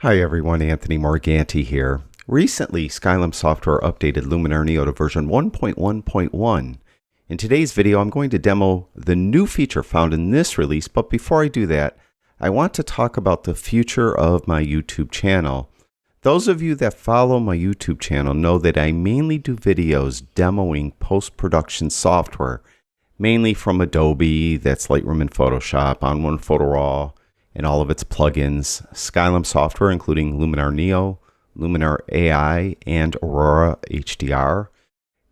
Hi everyone, Anthony Morganti here. Recently, Skylum Software updated Luminar Neo to version 1.1.1. In today's video, I'm going to demo the new feature found in this release, but before I do that, I want to talk about the future of my YouTube channel. Those of you that follow my YouTube channel know that I mainly do videos demoing post-production software, mainly from Adobe, that's Lightroom and Photoshop, ON1 Photo Raw, and all of its plugins, Skylum software including Luminar Neo, Luminar AI, and Aurora HDR,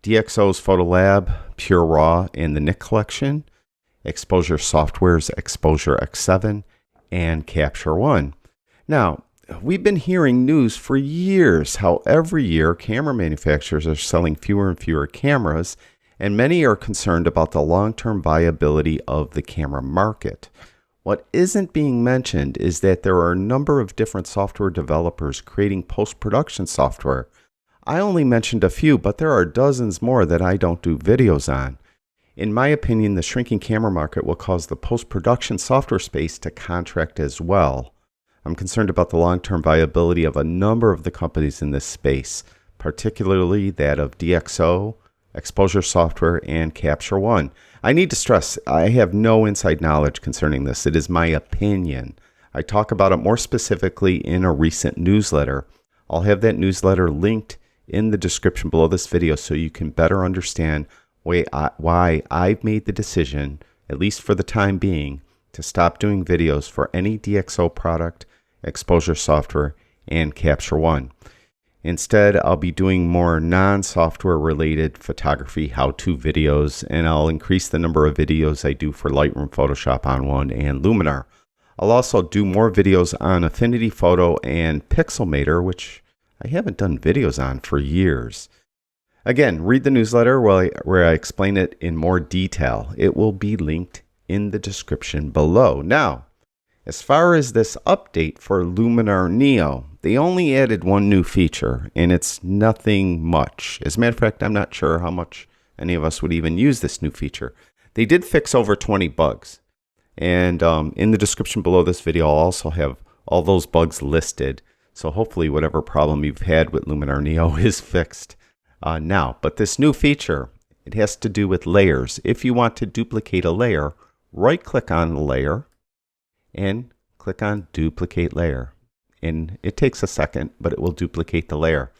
DxO's Photolab, Pure Raw, and the Nik collection, Exposure Software's Exposure X7, and Capture One. Now, we've been hearing news for years how every year camera manufacturers are selling fewer and fewer cameras, and many are concerned about the long-term viability of the camera market. What isn't being mentioned is that there are a number of different software developers creating post-production software. I only mentioned a few, but there are dozens more that I don't do videos on. In my opinion, the shrinking camera market will cause the post-production software space to contract as well. I'm concerned about the long-term viability of a number of the companies in this space, particularly that of DxO, Exposure Software, and Capture One. I need to stress, I have no inside knowledge concerning this. It is my opinion. I talk about it more specifically in a recent newsletter. I'll have that newsletter linked in the description below this video so you can better understand why I've made the decision, at least for the time being, to stop doing videos for any DxO product, Exposure Software, and Capture One. Instead, I'll be doing more non-software related photography how-to videos, and I'll increase the number of videos I do for Lightroom, Photoshop, ON1, and Luminar. I'll also do more videos on Affinity Photo and Pixelmator, which I haven't done videos on for years. Again, read the newsletter where I explain it in more detail. It will be linked in the description below. Now, as far as this update for Luminar Neo, they only added one new feature, and it's nothing much. As a matter of fact, I'm not sure how much any of us would even use this new feature. They did fix over 20 bugs, and in the description below this video, I'll also have all those bugs listed, so hopefully whatever problem you've had with Luminar Neo is fixed now. But this new feature, it has to do with layers. If you want to duplicate a layer, right-click on the layer, and click on Duplicate Layer. And it takes a second, but it will duplicate the layer.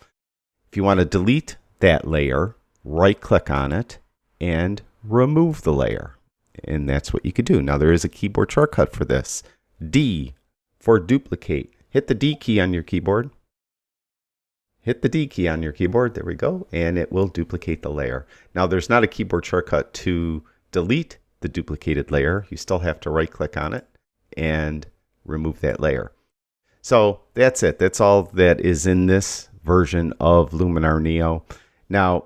If you want to delete that layer, right-click on it and remove the layer. And that's what you could do. Now there is a keyboard shortcut for this. D for duplicate. Hit the D key on your keyboard. Hit the D key on your keyboard. There we go. And it will duplicate the layer. Now there's not a keyboard shortcut to delete the duplicated layer. You still have to right-click on it and remove that layer. So that's it. That's all that is in this version of Luminar Neo. Now,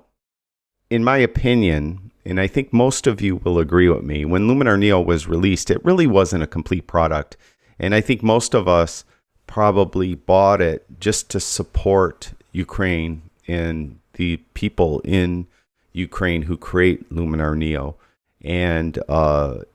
in my opinion, and I think most of you will agree with me, when Luminar Neo was released, it really wasn't a complete product. And I think most of us probably bought it just to support Ukraine and the people in Ukraine who create Luminar Neo. And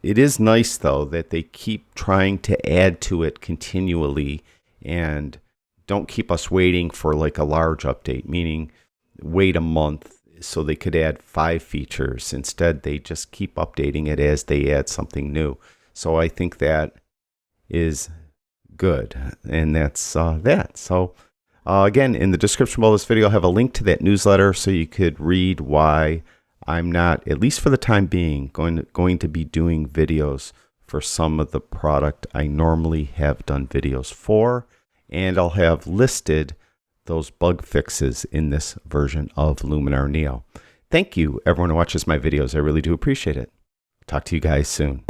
it is nice, though, that they keep trying to add to it continually and don't keep us waiting for like a large update, meaning wait a month so they could add 5 features. Instead, they just keep updating it as they add something new. So I think that is good. And that's that. So again, in the description below this video, I'll have a link to that newsletter so you could read why I'm not, at least for the time being, going to be doing videos for some of the product I normally have done videos for, and I'll have listed those bug fixes in this version of Luminar Neo. Thank you, everyone who watches my videos. I really do appreciate it. Talk to you guys soon.